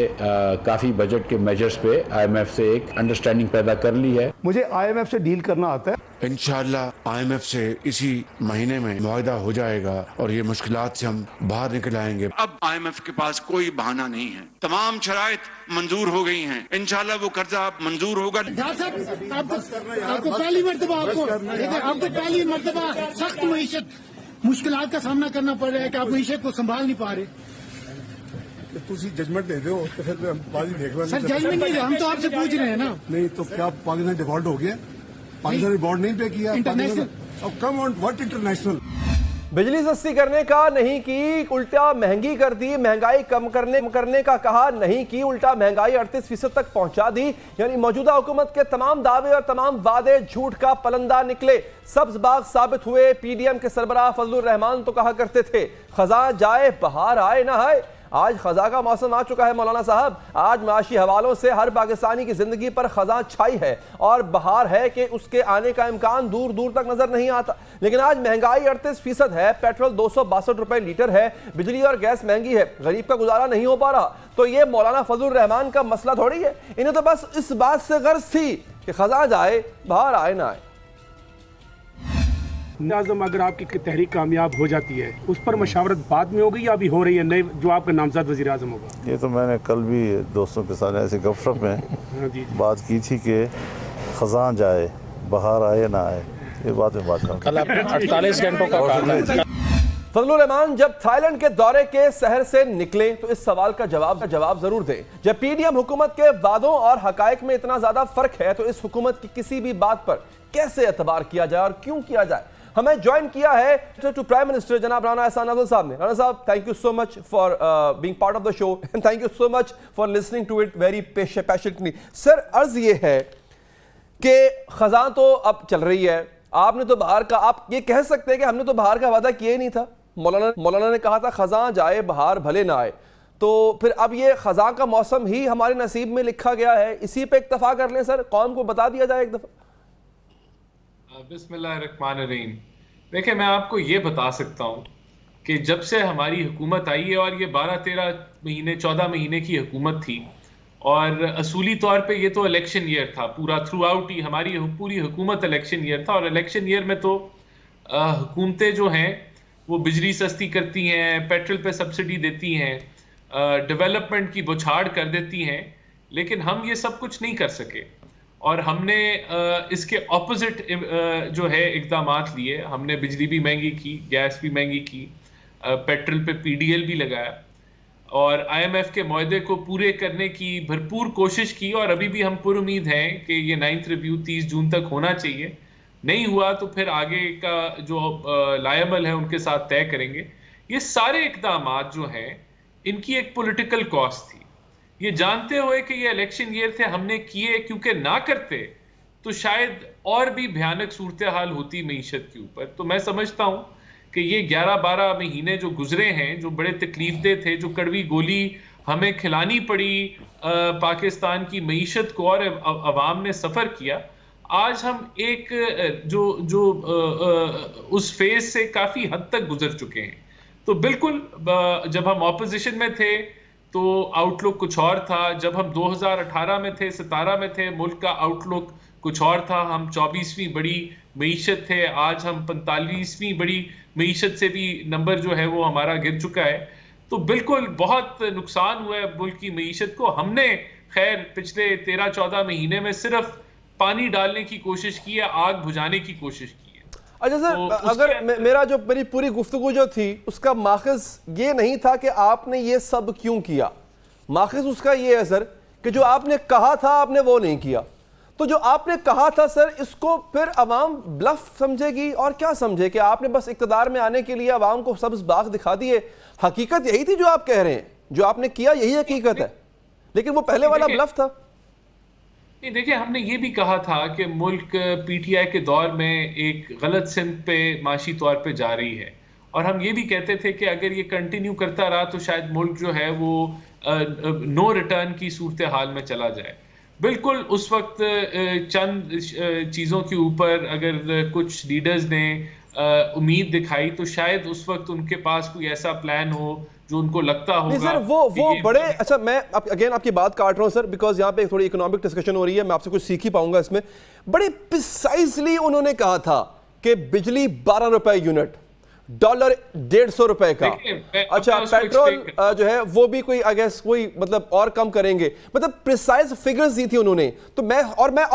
काफ़ी बजट के मेजर्स पे IMF से एक अंडरस्टैंडिंग पैदा कर ली है। मुझे IMF से डील करना आता है। इंशाअल्लाह IMF से इसी महीने में मुआहदा हो जाएगा और ये मुश्किलात से हम बाहर निकल आएंगे। अब IMF के पास कोई बहाना नहीं है, तमाम शराइत मंजूर हो गई हैं। इंशाअल्लाह वो कर्जा मंजूर होगा। आपको पहली मर्तबा सख्त मईशत मुश्किलात का सामना करना पड़ रहा है कि आप मईशत को संभाल नहीं पा रहे। जजमेंट दे दो तो फिर बाजी देख लो। सर जजमेंट नहीं, हम तो आपसे पूछ रहे हैं ना। नहीं तो क्या पाकिस्तान डिफॉल्ट हो गया? पाकिस्तान ने बॉन्ड नहीं पे किया इंटरनेशनल। अब कम ऑन व्हाट इंटरनेशनल। बिजली सस्ती करने का नहीं की, उल्टा महंगी कर दी। महंगाई कम करने का कहा, नहीं की, उल्टा महंगाई 38% तक पहुंचा दी। यानी मौजूदा हुकूमत के तमाम दावे और तमाम वादे झूठ का पलंदा निकले, सब्ज बाग साबित हुए। PDM के सरबराह फजलुर रहमान तो कहा करते थे, खजा जाए बहार आए ना आए। आज खजा का मौसम आ चुका है मौलाना साहब। आज माशी हवालों से हर पाकिस्तानी की जिंदगी पर खजा छाई है और बहार है कि उसके आने का इम्कान दूर दूर तक नजर नहीं आता। लेकिन आज महंगाई 38% है, पेट्रोल 262 रुपए लीटर है, बिजली और गैस महंगी है, गरीब का गुजारा नहीं हो पा रहा। तो ये मौलाना फजलुर रहमान का मसला थोड़ी है, इन्हें तो बस इस बात से गर्ज थी कि खजा जाए बहार आए ना आए। आज़म अगर आपकी तहरीक कामयाब हो जाती है, उस पर मशावरत बाद में होगी या अभी हो रही है? नए जो आपका नामजद वज़ीर आज़म होगा। ये तो मैंने कल भी दोस्तों के साथ ऐसे गपशप में बात की थी कि खजां जाए बहार आए ना आए, ये बात में बात करूँ। कल आपने 48 घंटों का कहा था। फजलुर रहमान जब थाईलैंड के दौरे के शहर से निकले तो इस सवाल का जवाब जरूर दें। जब पीडीएम हुकूमत के वादों और हकायक में इतना ज्यादा फर्क है तो इस हुकूमत की किसी भी बात पर कैसे एतबार किया जाए और क्यों किया जाए। हमें ज्वाइन किया है टू प्राइम मिनिस्टर जनाब राना एहसान अफजल साहब ने। राना साहब, thank you so much for being part of the show and thank you so much for listening to it very patiently. Sir, अर्ज ये है कि खजां तो अब चल रही है, आपने तो बाहर का, आप ये कह सकते हैं कि हमने तो बाहर का वादा किया ही नहीं था। मौलाना ने कहा था खजां जाए बहार भले ना आए, तो फिर अब ये खजां का मौसम ही हमारे नसीब में लिखा गया है, इसी पे इक्तफा कर लें सर, कौम को बता दिया जाए एक दफा। बिस्मिल्लाहिर्रहमानिर्रहीम। देखिए, मैं आपको ये बता सकता हूँ कि जब से हमारी हुकूमत आई है, और ये 12-13 महीने 14 महीने की हुकूमत थी, और असूली तौर पे ये तो इलेक्शन ईयर था, पूरा थ्रू आउट ही हमारी पूरी हुकूमत इलेक्शन ईयर था। और इलेक्शन ईयर में तो हुकूमतें जो हैं वो बिजली सस्ती करती हैं, पेट्रोल पे सब्सिडी देती हैं, डेवलपमेंट की बौछार कर देती हैं, लेकिन हम ये सब कुछ नहीं कर सके। और हमने इसके ऑपोजिट जो है इक़दामात लिए। हमने बिजली भी महंगी की, गैस भी महंगी की, पेट्रोल पे PDL भी लगाया, और IMF के मुआहदे को पूरे करने की भरपूर कोशिश की। और अभी भी हम पुरुमीद हैं कि ये 9th रिव्यू 30 जून तक होना चाहिए। नहीं हुआ तो फिर आगे का जो लायबल है उनके साथ तय करेंगे। ये सारे इक़दामात जो हैं इनकी एक पॉलिटिकल कॉस्ट थी। ये जानते हुए कि ये इलेक्शन ईयर थे हमने किए, क्योंकि ना करते तो शायद और भी भयानक सूरत हाल होती मईशत के ऊपर। तो मैं समझता हूँ कि ये 11-12 महीने जो गुजरे हैं, जो बड़े तकलीफदेह थे, जो कड़वी गोली हमें खिलानी पड़ी पाकिस्तान की मईशत को और अवाम ने सफ़र किया, आज हम एक उस फेज से काफ़ी हद तक गुजर चुके हैं। तो बिल्कुल जब हम ऑपोजिशन में थे तो आउटलुक कुछ और था, जब हम 2018 में थे, 17 में थे, मुल्क का आउटलुक कुछ और था। हम 24वीं बड़ी मईशत थे, आज हम 45वीं बड़ी मईशत से भी नंबर जो है वो हमारा गिर चुका है। तो बिल्कुल बहुत नुकसान हुआ है मुल्क की मईशत को। हमने खैर पिछले 13-14 महीने में सिर्फ पानी डालने की कोशिश की है, आग बुझाने की कोशिश की है। अच्छा सर, तो अगर मेरी पूरी गुफ्तगू जो थी उसका माखज़ ये नहीं था कि आपने ये सब क्यों किया, माखज़ उसका ये है सर कि जो आपने कहा था आपने वो नहीं किया। तो जो आपने कहा था सर, इसको फिर अवाम ब्लफ समझेगी और क्या समझे कि आपने बस इक़्तिदार में आने के लिए अवाम को सब्ज़ बाग दिखा दिए। हकीकत यही थी जो आप कह रहे हैं, जो आपने किया यही हकीकत है, लेकिन वो पहले वाला ब्लफ था। नहीं, देखिए, हमने ये भी कहा था कि मुल्क PTI के दौर में एक गलत सिमत पे माशी तौर पे जा रही है, और हम ये भी कहते थे कि अगर ये कंटिन्यू करता रहा तो शायद मुल्क जो है वो नो रिटर्न की सूरत हाल में चला जाए। बिल्कुल उस वक्त चंद चीज़ों के ऊपर अगर कुछ लीडर्स ने उम्मीद दिखाई तो शायद उस वक्त उनके पास कोई ऐसा प्लान हो जो उनको लगता होगा। नहीं सर, वो बड़े, अच्छा मैं अगेन आपकी बात काट रहा हूं सर, बिकॉज यहाँ पे थोड़ी इकोनॉमिक डिस्कशन हो रही है, मैं आपसे कुछ सीख ही पाऊंगा इसमें। बड़े प्रिसाइजली उन्होंने कहा था कि बिजली 12 रुपए यूनिट, डॉलर 150 रुपए का। अच्छा, पेट्रोल जो है वो भी कोई आई गेस कोई मतलब और कम करेंगे, मतलब प्रिसाइज फिगर्स दी थी उन्होंने। तो मैं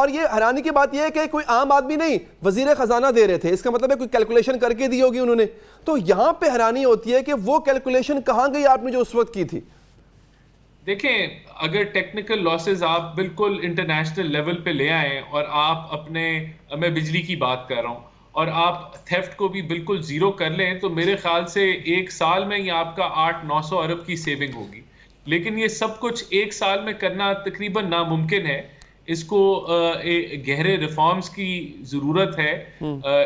ये हैरानी की बात ये है कि कोई आम आदमी नहीं, वजीर खजाना दे रहे थे, इसका मतलब है कोई कैलकुलेशन करके दी होगी उन्होंने। तो यहां पे हैरानी होती है कि वो कैलकुलेशन कहां गई आपने जो उस वक्त की थी। देखें, अगर टेक्निकल लॉसेस आप बिल्कुल इंटरनेशनल लेवल पे ले आए और आप अपने, मैं बिजली की बात कर रहा हूं, और आप थेफ्ट को भी बिल्कुल जीरो कर लें तो मेरे ख्याल से एक साल में ही आपका 800-900 अरब की सेविंग होगी। लेकिन ये सब कुछ एक साल में करना तकरीबन नामुमकिन है। इसको गहरे रिफॉर्म्स की ज़रूरत है।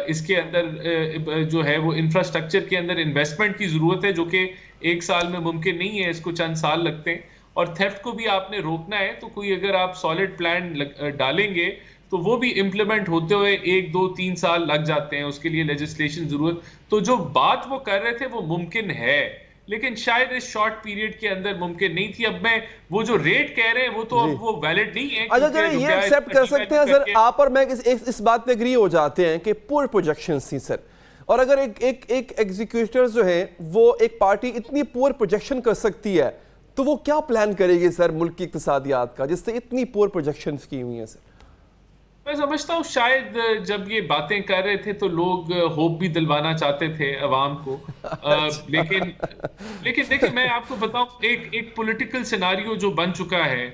इसके अंदर जो है वो इंफ्रास्ट्रक्चर के अंदर इन्वेस्टमेंट की ज़रूरत है, जो कि एक साल में मुमकिन नहीं है, इसको चंद साल लगते हैं। और थेफ्ट को भी आपने रोकना है तो कोई अगर आप सॉलिड प्लान डालेंगे तो वो भी इम्प्लीमेंट होते हुए 1-2-3 साल लग जाते हैं, उसके लिए लेजिस्लेशन जरूरत। तो जो बात वो कर रहे थे वो मुमकिन है, लेकिन शायद इस शॉर्ट पीरियड के अंदर मुमकिन नहीं थी। अब मैं वो जो रेट कह रहे हैं वो तो अब वो वैलिड नहीं है। अच्छा चलिए, ये एक्सेप्ट कर सकते हैं सर, आप और मैं इस बात पे एग्री हो जाते हैं कि पुअर प्रोजेक्शंस थी सर। और अगर एक एग्जीक्यूटिव जो है वो एक पार्टी इतनी पुअर प्रोजेक्शन कर सकती है तो वो क्या प्लान करेगी सर मुल्क की इक्तिसादियात का, जिससे इतनी पुअर प्रोजेक्शंस की हुई हैं सर? मैं समझता हूँ शायद जब ये बातें कर रहे थे तो लोग होप भी दिलवाना चाहते थे अवाम को, लेकिन देखिए मैं आपको बताऊं एक पॉलिटिकल सिनारियो जो बन चुका है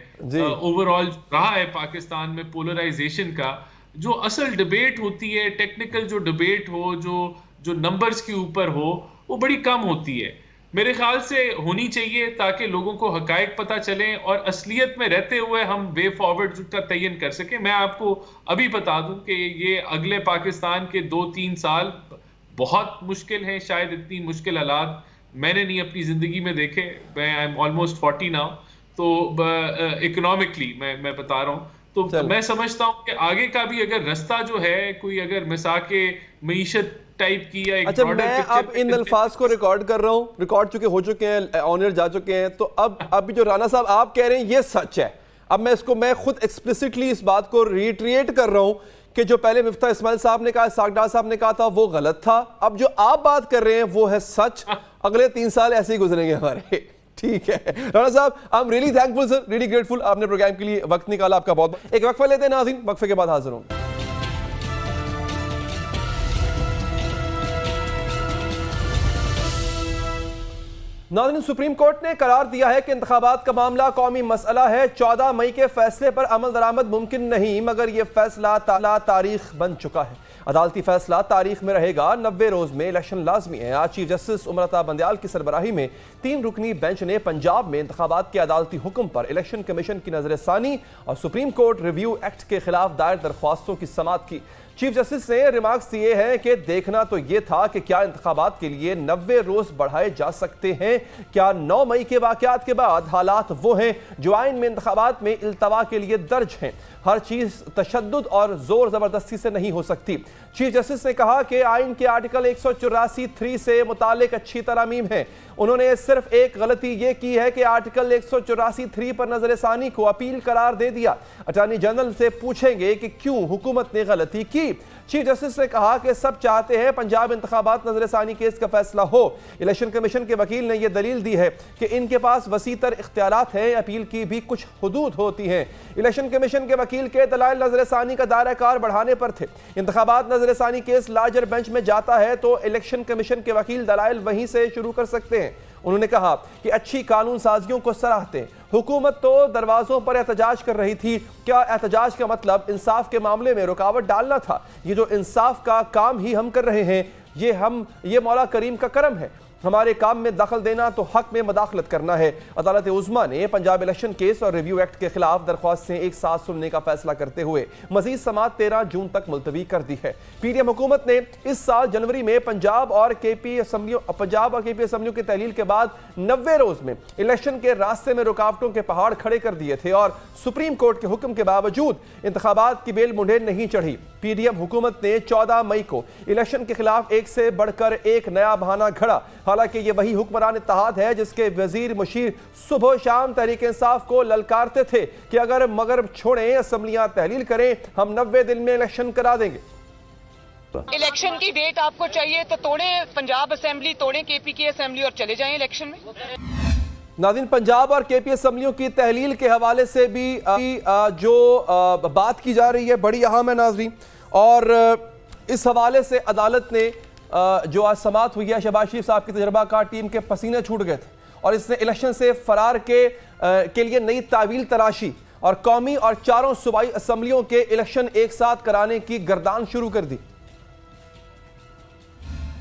ओवरऑल रहा है पाकिस्तान में पोलराइजेशन का, जो असल डिबेट होती है, टेक्निकल जो डिबेट हो, जो नंबर्स के ऊपर हो, वो बड़ी कम होती है। मेरे ख्याल से होनी चाहिए ताकि लोगों को हकायक पता चले और असलियत में रहते हुए हम वे फॉरवर्ड का तयन कर सके। मैं आपको अभी बता दूं कि ये अगले पाकिस्तान के 2-3 साल बहुत मुश्किल हैं, शायद इतनी मुश्किल हालात मैंने नहीं अपनी जिंदगी में देखे। मैं आई एम ऑलमोस्ट 40 नाउ, तो इकोनॉमिकली मैं बता रहा हूँ, तो मैं समझता हूँ कि आगे का भी अगर रास्ता जो है कोई अगर मिसाके मईशत टाइप की या एक अच्छा, मैं अब इन अल्फाज को रिकॉर्ड कर रहा हूँ, रिकॉर्ड चुके हो चुके हैं, ऑनर जा चुके हैं, तो अब जो राना साहब आप कह रहे हैं ये सच है। अब मैं खुद एक्सप्लिसिटली इस बात को रिट्रिएट कर रहा हूँ कि जो पहले मिफ्ता इस्माइल साहब ने कहा, सागडार साहब ने कहा था, वो गलत था। अब जो आप बात कर रहे हैं वो है सच। अगले 3 साल ऐसे ही गुजरेंगे हमारे। ठीक है राना साहब, आई am really thankful sir, really grateful, आपने प्रोग्राम के लिए वक्त निकाला, आपका बहुत। एक वक्फा लेते हैं नाज़रीन, वक्फे के बाद हाजिर हूँ। नाज़रीन, सुप्रीम कोर्ट ने करार दिया है कि इंतखाबात का मामला कौमी मसला है। 14 मई के फैसले पर अमल दरामद मुमकिन नहीं, मगर यह फैसला तारीख बन चुका है। अदालती फैसला तारीख में रहेगा। 90 रोज में इलेक्शन लाजमी है। आज चीफ जस्टिस उमरता बंदयाल की सरबराही में 3 रुकनी बेंच ने पंजाब में इंतखाबात के अदालती हुक्म पर इलेक्शन कमीशन की नजरसानी और सुप्रीम कोर्ट रिव्यू एक्ट के खिलाफ दायर दरख्वास्तों की समाअत की। चीफ जस्टिस ने रिमार्क्स दिए हैं कि देखना तो यह था कि क्या इंतखाबात के लिए 90 रोज बढ़ाए जा सकते हैं। क्या 9 मई के वाकयात के बाद हालात वो हैं जो आइन में इंतखाबात में इल्तवा के लिए दर्ज हैं। हर चीज तशद्दुद और जोर जबरदस्ती से नहीं हो सकती। चीफ जस्टिस ने कहा कि आइन के आर्टिकल 184(3) से मुतालिक अच्छी तरमीम है। उन्होंने सिर्फ एक गलती यह की है कि आर्टिकल 184(3) पर नजरसानी को अपील करार दे दिया। अटॉर्नी जनरल से पूछेंगे कि क्यों हुकूमत ने गलती की। चीफ जस्टिस ने कहा कि सब चाहते हैं पंजाब इंतखाबात नजरसानी केस का फैसला हो। इलेक्शन कमीशन के वकील ने यह दलील दी है कि इनके पास वसीतर इख्तियारात हैं, अपील की भी कुछ हुदूद होती हैं। इलेक्शन कमीशन के वकील के दलाइल नजरसानी का दायरा कार बढ़ाने पर थे। इंतखाबात नजरसानी केस लार्जर बेंच में जाता है तो इलेक्शन कमीशन के वकील दलाइल वहीं से शुरू कर सकते हैं। उन्होंने कहा कि अच्छी कानून साजियों को सराहते हैं। हुकूमत तो दरवाजों पर एहतजाज कर रही थी। क्या एहतजाज का मतलब इंसाफ के मामले में रुकावट डालना था? ये जो इंसाफ का काम ही हम कर रहे हैं, ये मौला करीम का करम है। हमारे काम में दखल देना तो हक में मदाखलत करना है। अदालत उज़्मा ने पंजाब इलेक्शन केस और रिव्यू एक्ट के खिलाफ दरख्वास्तें एक साथ सुनने का फैसला करते हुए मजीद समाअत 13 जून तक मुलतवी कर दी है। पीडीएम हुकूमत ने इस साल जनवरी में पंजाब और केपी असम्बलियों की तहलील के बाद 90 रोज में इलेक्शन के रास्ते में रुकावटों के पहाड़ खड़े कर दिए थे और सुप्रीम कोर्ट के हुक्म के बावजूद इंतखाबात की बेल मुंडेर नहीं चढ़ी। पीडीएम हुकूमत ने 14 मई को इलेक्शन के खिलाफ एक से बढ़कर एक नया बहाना घड़ा। हालांकि ये वही हुक्मरान इत्तेहाद है जिसके वजीर मुशीर सुबह शाम तहरीक इंसाफ को ललकारते थे कि अगर मगरब छोड़ें, असेंबलियां तहलील करें, हम 90 दिन में इलेक्शन करा देंगे। इलेक्शन की डेट आपको चाहिए तो तोड़े पंजाब असेंबली, तोड़े केपी की असेंबली और चले जाएं इलेक्शन में। नाज़रीन, पंजाब और केपी असम्बलियों की तहलील के हवाले से भी जो बात की जा रही है बड़ी अहम है नाज़रीन, और इस हवाले से अदालत ने जो आज समाअत हुई है, शहबाज शरीफ साहब की तजर्बाकार टीम के पसीने छूट गए थे और इसने इलेक्शन से फरार के लिए नई तावील तराशी और कौमी और 4 सूबाई असम्बलियों के इलेक्शन एक साथ कराने की गर्दान शुरू कर दी।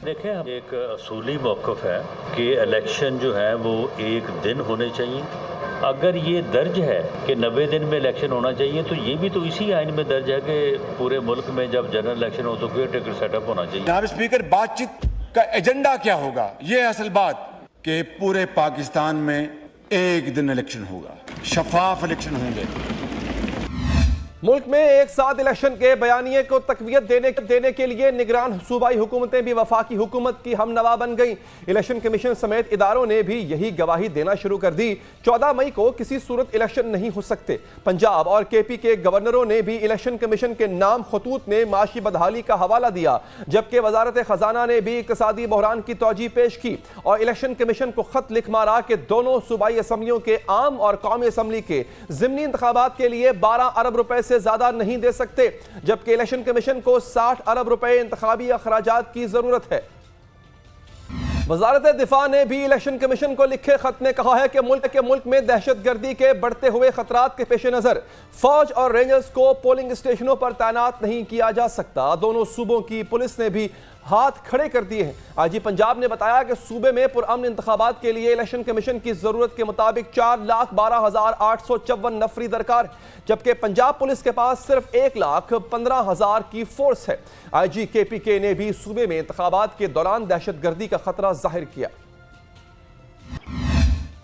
देखें, एक असूली मौक़िफ़ है कि इलेक्शन जो है वो एक दिन होने चाहिए। अगर ये दर्ज है कि 90 दिन में इलेक्शन होना चाहिए तो ये भी तो इसी आइन में दर्ज है कि पूरे मुल्क में जब जनरल इलेक्शन हो तो केयर टेकर सेटअप होना चाहिए। जनाब स्पीकर, बातचीत का एजेंडा क्या होगा? ये असल बात कि पूरे पाकिस्तान में एक दिन इलेक्शन होगा, शफाफ इलेक्शन होंगे। मुल्क में एक साथ इलेक्शन के बयानिए को तकवीयत देने के लिए निगरान सूबाई हुकूमतें भी वफाकी हुकूमत की हमनवा बन गई। इलेक्शन कमीशन समेत इदारों ने भी यही गवाही देना शुरू कर दी। 14 मई को किसी सूरत इलेक्शन नहीं हो सकते। पंजाब और केपी के गवर्नरों ने भी इलेक्शन कमीशन के नाम खतूत में माशी बदहाली का हवाला दिया, जबकि वजारत खजाना ने भी इक्तिसादी बहरान की तौजीह पेश की और इलेक्शन कमीशन को खत लिख मारा कि दोनों सूबाई असम्बलियों के आम और कौमी असम्बली के ज़िमनी इंतखाबात के लिए 12 अरब रुपए से से ज्यादा नहीं दे सकते, जबकि इलेक्शन कमीशन को 60 अरब रुपए इंतखाबी अखराजात की जरूरत है। वजारत दिफा ने भी इलेक्शन कमीशन को लिखे खत में कहा है कि मुल्क में दहशतगर्दी के बढ़ते हुए खतरात के पेश नजर फौज और रेंजर्स को पोलिंग स्टेशनों पर तैनात नहीं किया जा सकता। दोनों सूबों की पुलिस ने भी हाथ खड़े कर दिए हैं। आईजी पंजाब ने बताया कि सूबे में पुरअमन इंतखाबात के लिए इलेक्शन कमीशन की जरूरत के मुताबिक 4,12,854 नफरी दरकार, जबकि पंजाब पुलिस के पास सिर्फ 1,15,000 की फोर्स है। आईजी KPK ने भी सूबे में इंतखाबात के दौरान दहशतगर्दी का खतरा जाहिर किया।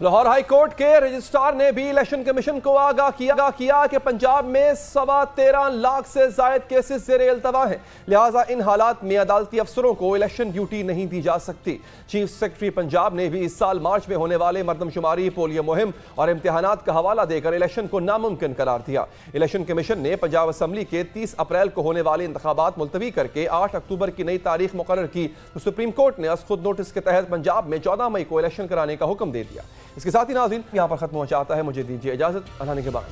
लाहौर हाई कोर्ट के रजिस्ट्रार ने भी इलेक्शन कमीशन को आगाह किया कि पंजाब में 13.25 लाख से जायद केसेस ज़ेरे इल्तवा हैं, लिहाजा इन हालात में अदालती अफसरों को इलेक्शन ड्यूटी नहीं दी जा सकती। चीफ सेक्रेटरी पंजाब ने भी इस साल मार्च में होने वाले मरदमशुमारी, पोलियो मुहिम और इम्तिहानात का हवाला देकर इलेक्शन को नामुमकिन करार दिया। इलेक्शन कमीशन ने पंजाब असम्बली के 30 अप्रैल को होने वाले इंतखाबात मुलतवी करके 8 अक्टूबर की नई तारीख मुकर्रर की, तो सुप्रीम कोर्ट ने खुद नोटिस के तहत पंजाब में 14 मई को इलेक्शन कराने का हुक्म दे दिया। इसके साथ ही नाज़रीन यहाँ पर खत्म हो जाता है, मुझे दीजिए इजाजत, अल्लाह के बाद।